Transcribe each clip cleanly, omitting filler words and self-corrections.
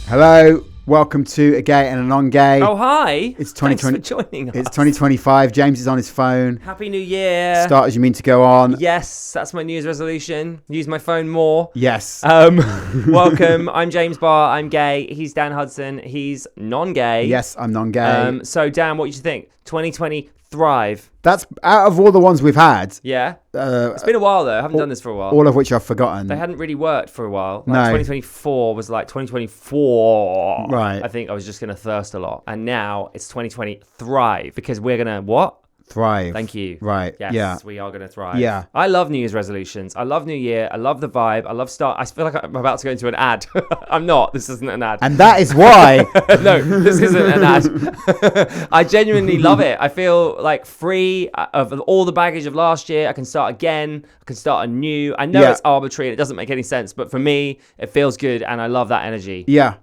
Hello, welcome to A Gay and a NonGay. Oh, hi. It's 2020. Thanks for joining us. It's 2025. James is on his phone. Happy New Year. Start as you mean to go on. Yes, that's my New Year's resolution. Use my phone more. Yes. Welcome. I'm James Barr. I'm gay. He's Dan Hudson. He's non-gay. Yes, I'm non-gay. So, Dan, what do you think? 2020, thrive. That's out of all the ones we've had. Yeah. It's been a while, though. I haven't done this for a while. All of which I've forgotten. They hadn't really worked for a while. Like No. 2024 was like 2024. Right. I think I was just going to thirst a lot. And now it's 2020, thrive. Because we're going to what? Thrive. Thank you. Right. Yes, Yeah. we are going to thrive. Yeah. I love New Year's resolutions. I love New Year. I love the vibe. I love start. I feel like I'm about to go into an ad. I'm not. This isn't an ad. And that is why. No, this isn't an ad. I genuinely love it. I feel like free of all the baggage of last year. I can start again. I can start anew. I know it's arbitrary and it doesn't make any sense, but for me, it feels good and I love that energy. Yeah.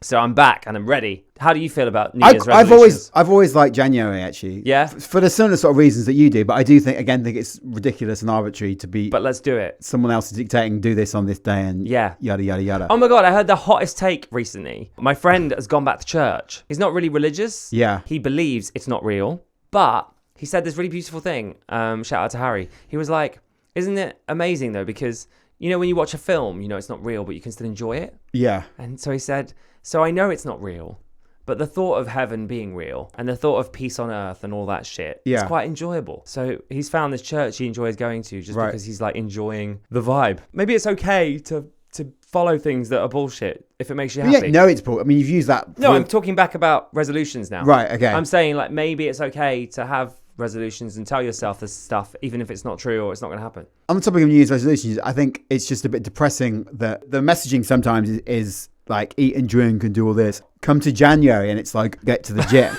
So I'm back and I'm ready. How do you feel about New Year's resolutions? I've always liked January, actually. Yeah? For the similar sort of reasons that you do, but I do think it's ridiculous and arbitrary to be. But let's do it. Someone else is dictating, do this on this day and yeah, yada yada yada. Oh my god, I heard the hottest take recently. My friend has gone back to church. He's not really religious. Yeah. He believes it's not real, but he said this really beautiful thing. Shout out to Harry. He was like, isn't it amazing though? Because you know when you watch a film, you know it's not real, but you can still enjoy it. Yeah. And so he said, so I know it's not real, but the thought of heaven being real and the thought of peace on earth and all that shit is quite enjoyable. So he's found this church he enjoys going to just because he's like enjoying the vibe. Maybe it's okay to follow things that are bullshit if it makes you happy. Yeah, no, it's bull. I mean, you've used that. No, I'm talking back about resolutions now. Right, okay. I'm saying like maybe it's okay to have resolutions and tell yourself this stuff even if it's not true or it's not going to happen. On the topic of New Year's resolutions, I think it's just a bit depressing that the messaging sometimes is like eat and drink and do all this. Come to January and it's like get to the gym.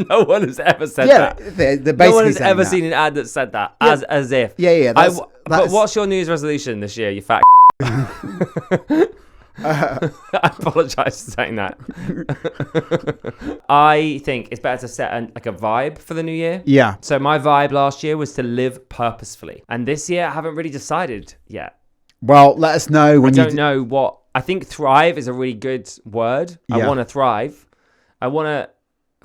No one has ever said that. They're no one has ever that. seen an ad that said that as if. Yeah. But what's your New Year's resolution this year, you fat I apologise for saying that. I think it's better to set a vibe for the new year. Yeah. So my vibe last year was to live purposefully. And this year I haven't really decided yet. Well, let us know when I don't know what... I think thrive is a really good word. Yeah. I want to thrive. I want to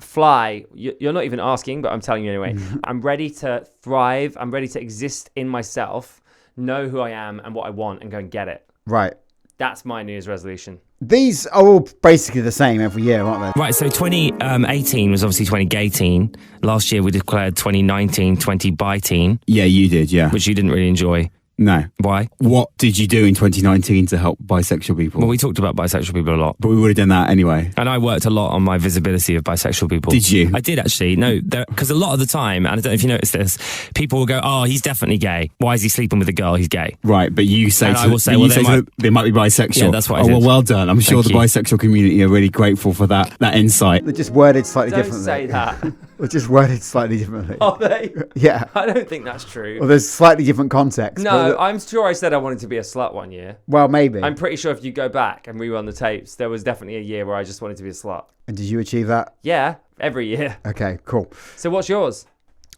fly. You're not even asking, but I'm telling you anyway. I'm ready to thrive. I'm ready to exist in myself, know who I am and what I want and go and get it. Right. That's my New Year's resolution. These are all basically the same every year, aren't they? Right, so 2018 was obviously 20-gay-teen. Last year we declared 2019 20-bi-teen. Yeah, you did, yeah. Which you didn't really enjoy. No. Why? What did you do in 2019 to help bisexual people? Well, we talked about bisexual people a lot. But we would have done that anyway. And I worked a lot on my visibility of bisexual people. Did you? I did actually. No, because a lot of the time, and I don't know if you noticed this, people will go, oh, he's definitely gay. Why is he sleeping with a girl? He's gay. Right, but you say, they might be bisexual. Yeah, that's what I said. Oh, well done. I'm sure the bisexual community are really grateful for that insight. They're just worded slightly Don't differently. say that. They're just worded slightly differently. Are they? Yeah. I don't think that's true. Well, there's slightly different context. No, I'm sure I said I wanted to be a slut one year. Well, maybe. I'm pretty sure if you go back and rerun the tapes, there was definitely a year where I just wanted to be a slut. And did you achieve that? Yeah, every year. Okay, cool. So what's yours?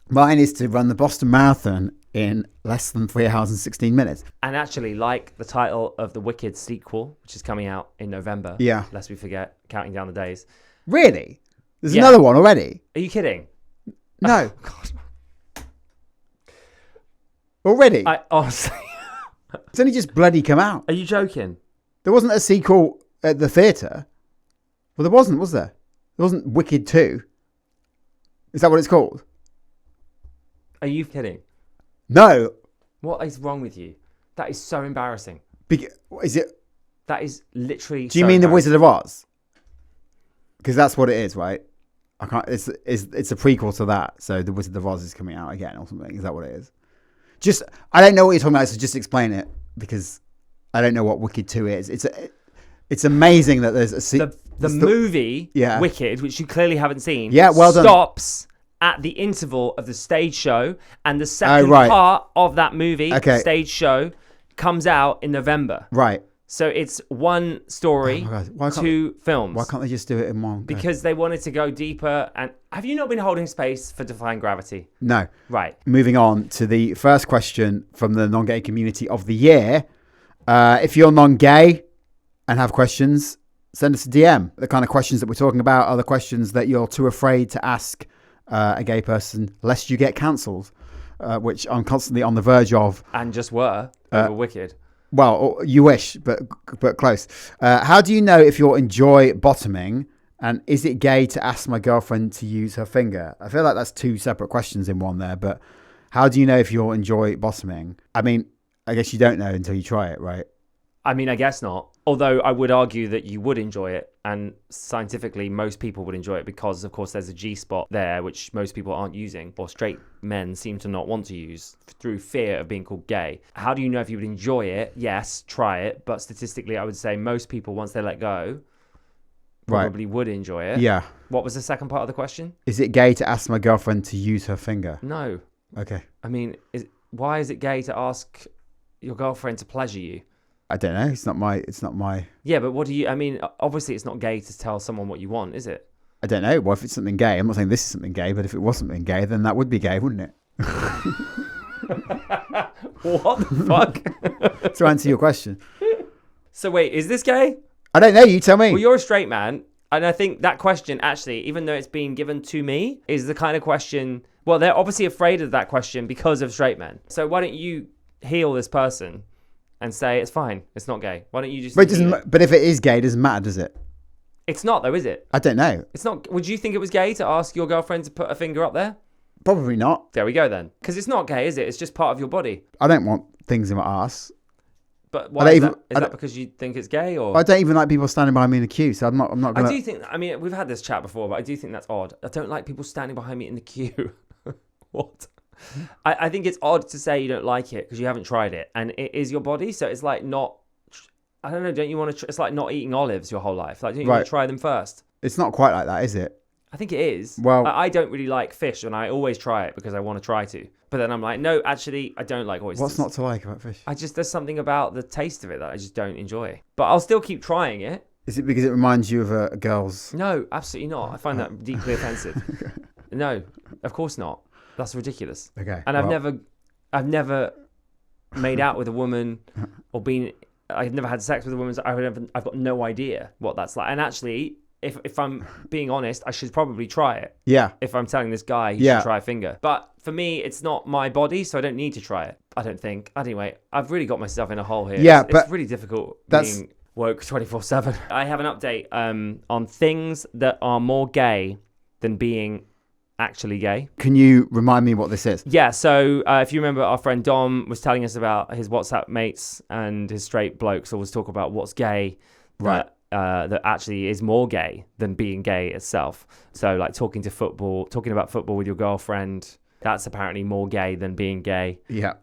Mine is to run the Boston Marathon in less than 3 hours and 16 minutes. And actually, like the title of the Wicked sequel, which is coming out in November. Yeah. Lest we forget, counting down the days. Really? There's another one already? Are you kidding? No. Oh, God. Already? I honestly... It's only just bloody come out. Are you joking? There wasn't a sequel at the theatre. Well, there wasn't, was there? There wasn't Wicked 2. Is that what it's called? Are you kidding? No. What is wrong with you? That is so embarrassing. Is it? That is literally. Do you mean The Wizard of Oz? Because that's what it is, right? I can't. It's a prequel to that. So The Wizard of Oz is coming out again or something. Is that what it is? I don't know what you're talking about. So just explain it because I don't know what Wicked 2 is. It's amazing that there's a sequel. The movie yeah. Wicked, which you clearly haven't seen, well done. Stops at the interval of the stage show, and the second part of that movie, stage show, comes out in November. Right. So it's one story, 2 films. Why can't they just do it in one? Because they wanted to go deeper. And have you not been holding space for Defying Gravity? No. Right. Moving on to the first question from the non-gay community of the year. If you're non-gay and have questions, send us a DM. The kind of questions that we're talking about are the questions that you're too afraid to ask a gay person lest you get cancelled, which I'm constantly on the verge of. And just were over Wicked. Well, you wish, but close. How do you know if you enjoy bottoming? And is it gay to ask my girlfriend to use her finger? I feel like that's two separate questions in one there. But how do you know if you enjoy bottoming? I mean, I guess you don't know until you try it, right? I mean, I guess not. Although I would argue that you would enjoy it. And scientifically, most people would enjoy it because, of course, there's a G-spot there, which most people aren't using, or straight men seem to not want to use through fear of being called gay. How do you know if you would enjoy it? Yes, try it. But statistically, I would say most people, once they let go, probably would enjoy it. Yeah. What was the second part of the question? Is it gay to ask my girlfriend to use her finger? No. Okay. I mean, why is it gay to ask your girlfriend to pleasure you? I don't know. It's not my. Yeah, but what do you? I mean, obviously, it's not gay to tell someone what you want, is it? I don't know. Well, if it's something gay, I'm not saying this is something gay, but if it was something gay, then that would be gay, wouldn't it? What the fuck? To answer your question. So wait, is this gay? I don't know. You tell me. Well, you're a straight man, and I think that question, actually, even though it's being given to me, is the kind of question. Well, they're obviously afraid of that question because of straight men. So why don't you heal this person and say it's fine, it's not gay? Why don't you just? But if it is gay, it doesn't matter, does it? It's not, though, is it? I don't know. It's not. Would you think it was gay to ask your girlfriend to put a finger up there? Probably not. There we go then. Because it's not gay, is it? It's just part of your body. I don't want things in my ass. But why is that because you think it's gay, or? I don't even like people standing behind me in the queue, so I'm not gonna. I do think. I mean, we've had this chat before, but I do think that's odd. I don't like people standing behind me in the queue. What? I think it's odd to say you don't like it because you haven't tried it, and it is your body, so it's like not. I don't know. Don't you want to? It's like not eating olives your whole life. Like, don't you want to try them first? It's not quite like that, is it? I think it is. Well, I don't really like fish, and I always try it because I want to try to. But then I'm like, no, actually, I don't like oysters. What's not to like about fish? There's something about the taste of it that I just don't enjoy. But I'll still keep trying it. Is it because it reminds you of a girl's? No, absolutely not. I find that deeply offensive. No, of course not. That's ridiculous. Okay. And I've never made out with a woman or I've never had sex with a woman. So I've got no idea what that's like. And actually, if I'm being honest, I should probably try it. Yeah. If I'm telling this guy he should try a finger. But for me, it's not my body, so I don't need to try it. I don't think. Anyway, I've really got myself in a hole here. Yeah, it's really difficult being woke 24/7. I have an update on things that are more gay than being actually gay. Can you remind me what this is? Yeah, so if you remember, our friend Dom was telling us about his WhatsApp mates and his straight blokes always talk about what's gay. Right. That actually is more gay than being gay itself. So like talking about football with your girlfriend, that's apparently more gay than being gay. Yeah.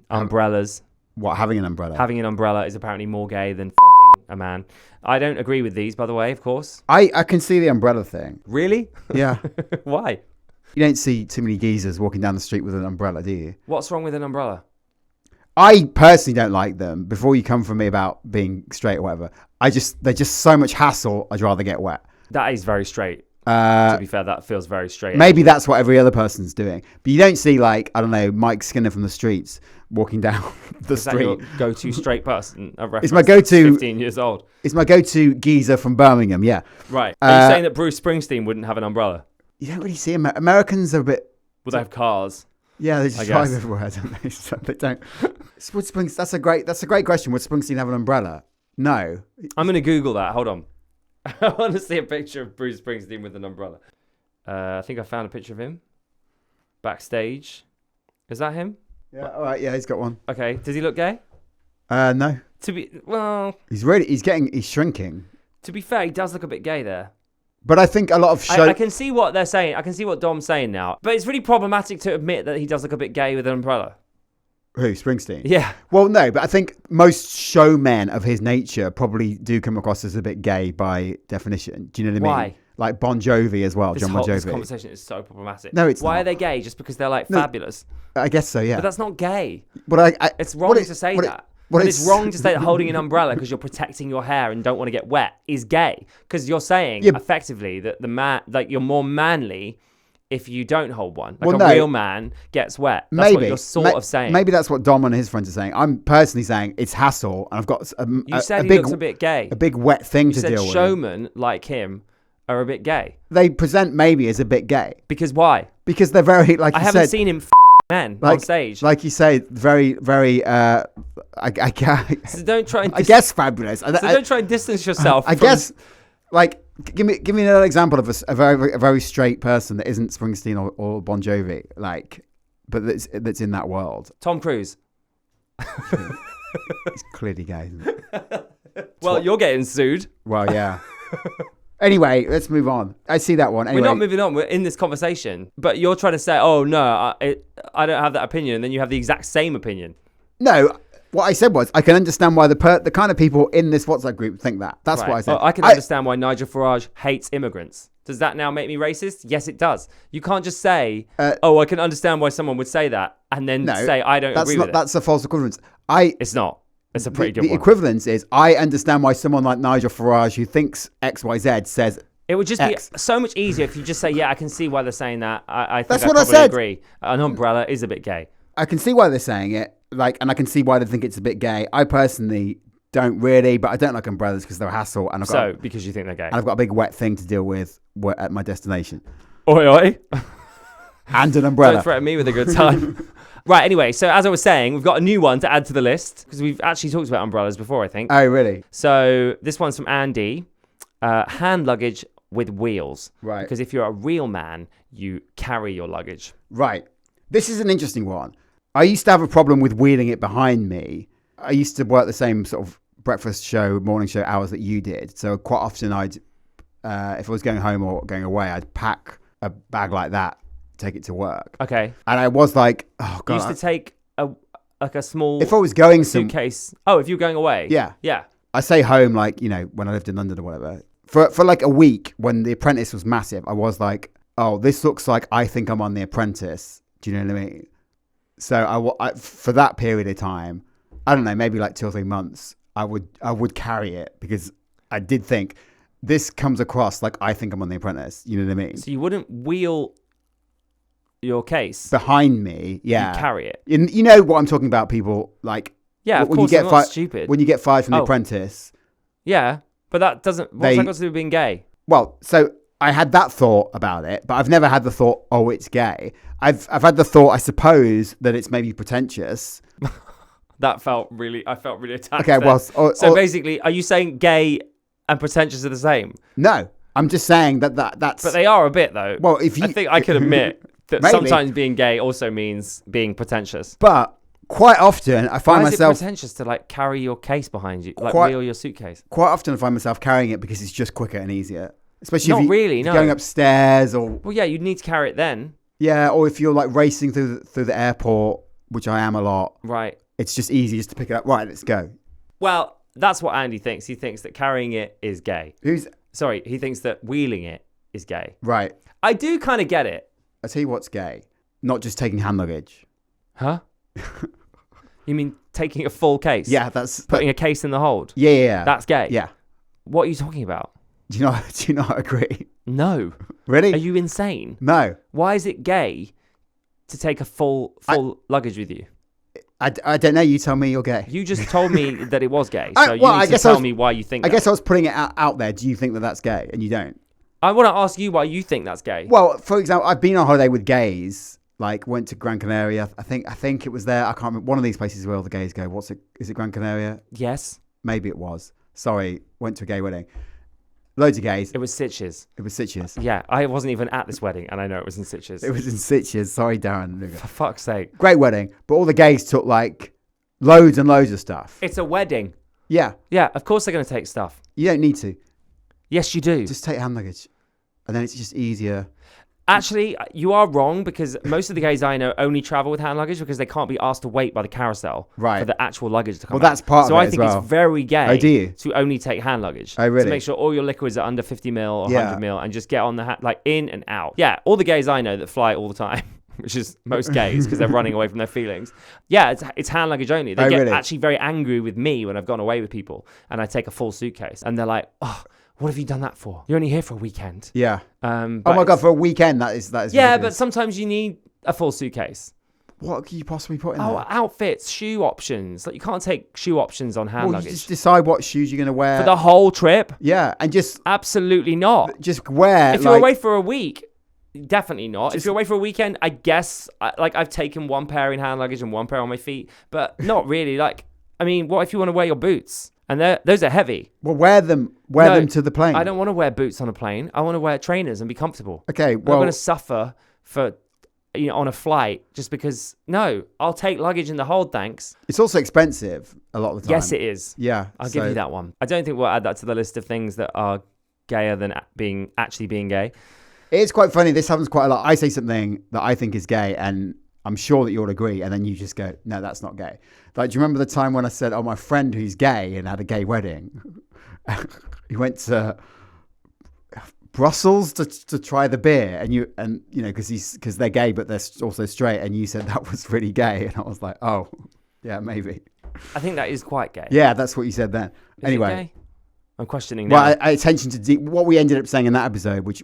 Umbrellas. What, having an umbrella? Having an umbrella is apparently more gay than fucking a man. I don't agree with these, by the way, of course. I can see the umbrella thing. Really? Yeah. Why? You don't see too many geezers walking down the street with an umbrella, do you? What's wrong with an umbrella? I personally don't like them. Before you come from me about being straight or whatever, they're just so much hassle. I'd rather get wet. That is very straight. To be fair, that feels very straight. Maybe that's what every other person's doing. But you don't see, like, I don't know, Mike Skinner from the streets walking down the street. Is that your go-to straight person? It's my go-to. 15 years old. It's my go-to geezer from Birmingham, yeah. Right. Are you saying that Bruce Springsteen wouldn't have an umbrella? You don't really see Americans are a bit... Well, they have cars. Yeah, they just drive everywhere, don't they? So they don't... That's a great question. Would Springsteen have an umbrella? No. I'm going to Google that. Hold on. I want to see a picture of Bruce Springsteen with an umbrella. I think I found a picture of him. Backstage. Is that him? Yeah, all right. Yeah, he's got one. Okay. Does he look gay? No. He's shrinking. To be fair, he does look a bit gay there. But I think a lot of I can see what they're saying. I can see what Dom's saying now. But it's really problematic to admit that he does look a bit gay with an umbrella. Who, Springsteen? Yeah. Well, no, but I think most showmen of his nature probably do come across as a bit gay by definition. Do you know what I mean? Why? Like Bon Jovi as well, John Bon Jovi. This conversation is so problematic. No, it's Why not. are they gay? Just because they're like fabulous? I guess so, yeah. But that's not gay. But it's wrong to say that. It's wrong to say that holding an umbrella because you're protecting your hair and don't want to get wet is gay. Because you're saying effectively that the man, like you're more manly if you don't hold one. Like a real man gets wet. That's what you're sort of saying. Maybe that's what Dom and his friends are saying. I'm personally saying it's hassle, and I've got you said he looks a bit gay. A big wet thing to deal with. You said showmen like him are a bit gay. They present maybe as a bit gay. Because why? Because they're very, like you said... I haven't seen him men on stage. Like you say, very, very... I so don't try and... I guess fabulous. So don't try and distance yourself I guess, like... Give me another example of a very straight person that isn't Springsteen or Bon Jovi, like, but that's in that world. Tom Cruise. He's clearly gay, isn't it? Well, you're getting sued. Well, yeah. Anyway, let's move on. I see that one. Anyway. We're not moving on. We're in this conversation, but you're trying to say, "Oh no, I don't have that opinion," and then you have the exact same opinion. No. What I said was, I can understand why the kind of people in this WhatsApp group think that. That's what I said. Well, I can understand why Nigel Farage hates immigrants. Does that now make me racist? Yes, it does. You can't just say, I can understand why someone would say that, and then say, I don't agree with it. That's a false equivalence. It's not. It's a pretty good one. The equivalence is, I understand why someone like Nigel Farage, who thinks XYZ, says it would just be so much easier if you just say, I can see why they're saying that. I think that's I what I probably said. Agree. An umbrella is a bit gay. I can see why they're saying it. And I can see why they think it's a bit gay. I personally don't really, but I don't like umbrellas because they're a hassle. And because you think they're gay. And I've got a big wet thing to deal with at my destination. Oi, oi. And an umbrella. Don't threaten me with a good time. Right, anyway, so as I was saying, we've got a new one to add to the list because we've actually talked about umbrellas before, I think. Oh, really? So this one's from Andy. Hand luggage with wheels. Right. Because if you're a real man, you carry your luggage. Right. This is an interesting one. I used to have a problem with wheeling it behind me. I used to work the same sort of breakfast show, morning show hours that you did. So quite often if I was going home or going away, I'd pack a bag like that, take it to work. Okay. And I was like, oh God. You used to take a small if I was going suitcase. Oh, if you're going away. Yeah. Yeah. I say home, like, when I lived in London or whatever. For like a week when The Apprentice was massive, I was like, oh, this looks like I think I'm on The Apprentice. Do you know what I mean? So I for that period of time, I don't know, maybe like 2 or 3 months, I would carry it because I did think this comes across like I think I'm on The Apprentice. You know what I mean? So you wouldn't wheel your case behind me? Yeah, you carry it. You know what I'm talking about? People like of course. I'm not stupid. When you get fired from The Apprentice. Yeah, but that doesn't. What's that got to do with being gay? Well, so I had that thought about it, but I've never had the thought, oh, it's gay. I've had the thought, I suppose, that it's maybe pretentious. I felt really attacked. Okay, well, so basically, are you saying gay and pretentious are the same? No, I'm just saying that's. But they are a bit though. Well, I think I could admit that maybe. Sometimes being gay also means being pretentious. But quite often, I find myself. Why is it pretentious to like carry your case behind you, like wheel your suitcase? Quite often, I find myself carrying it because it's just quicker and easier. Especially if you're going upstairs or... Well, yeah, you'd need to carry it then. Yeah, or if you're like racing through the airport, which I am a lot. Right. It's just easy just to pick it up. Right, let's go. Well, that's what Andy thinks. He thinks that carrying it is gay. He thinks that wheeling it is gay. Right. I do kind of get it. I'll tell you what's gay. Not just taking hand luggage. Huh? You mean taking a full case? Yeah, putting a case in the hold? Yeah. That's gay? Yeah. What are you talking about? Do you not agree? No. Really? Are you insane? No. Why is it gay to take a full luggage with you? I don't know. You tell me you're gay. You just told me that it was gay. So you need to tell me why you think that. I guess I was putting it out there. Do you think that that's gay? And you don't? I want to ask you why you think that's gay. Well, for example, I've been on holiday with gays. Like went to Gran Canaria. I think it was there. I can't remember. One of these places where all the gays go. Is it Gran Canaria? Yes. Maybe it was. Sorry. Went to a gay wedding. Loads of gays. It was Sitges. Yeah, I wasn't even at this wedding, and I know it was in Sitges. It was in Sitges. Sorry, Darren. For fuck's sake. Great wedding, but all the gays took like loads and loads of stuff. It's a wedding. Yeah. Yeah, of course they're going to take stuff. You don't need to. Yes, you do. Just take hand luggage, and then it's just easier. Actually, you are wrong because most of the gays I know only travel with hand luggage because they can't be asked to wait by the carousel for the actual luggage to come out. Well, that's part of it. So I think it's very gay to only take hand luggage. Oh, really? To make sure all your liquids are under 50 mil or 100 mil and just get on the like in and out. Yeah, all the gays I know that fly all the time, which is most gays because they're running away from their feelings. Yeah, it's hand luggage only. They get actually very angry with me when I've gone away with people and I take a full suitcase and they're like, oh, What have you done that for? You're only here for a weekend. Yeah. Oh my God, for a weekend, that is yeah, ridiculous. but sometimes you need a full suitcase. What can you possibly put in there? Outfits, shoe options. Like, you can't take shoe options on hand luggage. You just decide what shoes you're going to wear. For the whole trip? Yeah, and just... Absolutely not. Just wear... If you're away for a week, definitely not. If you're away for a weekend, I guess, I've taken one pair in hand luggage and one pair on my feet, but not really. Like, I mean, what if you want to wear your boots? And those are heavy. Well, wear them to the plane. I don't want to wear boots on a plane. I want to wear trainers and be comfortable. Okay, well... I'm going to suffer for... on a flight just because I'll take luggage in the hold, thanks. It's also expensive a lot of the time. Yes, it is. Yeah, I'll give you that one. I don't think we'll add that to the list of things that are gayer than actually being gay. It's quite funny. This happens quite a lot. I say something that I think is gay, and I'm sure that you'll agree, and then you just go, no, that's not gay. Like, do you remember the time when I said, my friend who's gay and had a gay wedding, he went to Brussels to try the beer, and because they're gay but they're also straight, and you said that was really gay, and I was like, oh yeah, maybe. I think that is quite gay. Yeah, that's what you said then. Anyway, I'm questioning now. Well, attention to what we ended up saying in that episode, which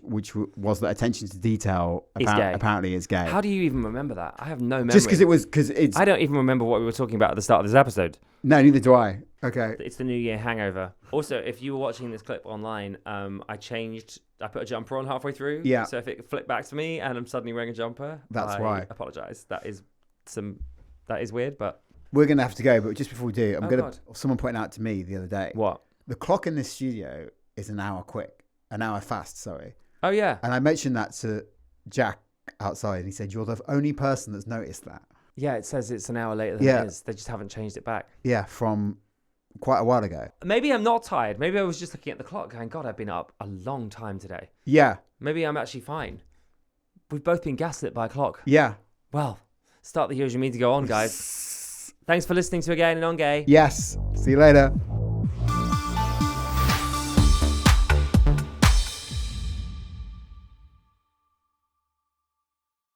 was that attention to detail apparently is gay. How do you even remember that? I have no memory. Just because it's. I don't even remember what we were talking about at the start of this episode. No, neither do I. Okay. It's the New Year hangover. Also, if you were watching this clip online, I put a jumper on halfway through. Yeah. So if it flipped back to me and I'm suddenly wearing a jumper, I apologise. That is weird, but we're gonna have to go. But just before we do, someone pointed out to me the other day. What? The clock in this studio is an hour fast. Sorry. Oh yeah. And I mentioned that to Jack outside, and he said, "You're the only person that's noticed that." Yeah, it says it's an hour later than it is. They just haven't changed it back. Yeah, from quite a while ago. Maybe I'm not tired. Maybe I was just looking at the clock going, God, I've been up a long time today. Yeah. Maybe I'm actually fine. We've both been gaslit by a clock. Yeah. Well, start the year as you mean to go on, guys. Thanks for listening to A Gay A NonGay. Yes. See you later.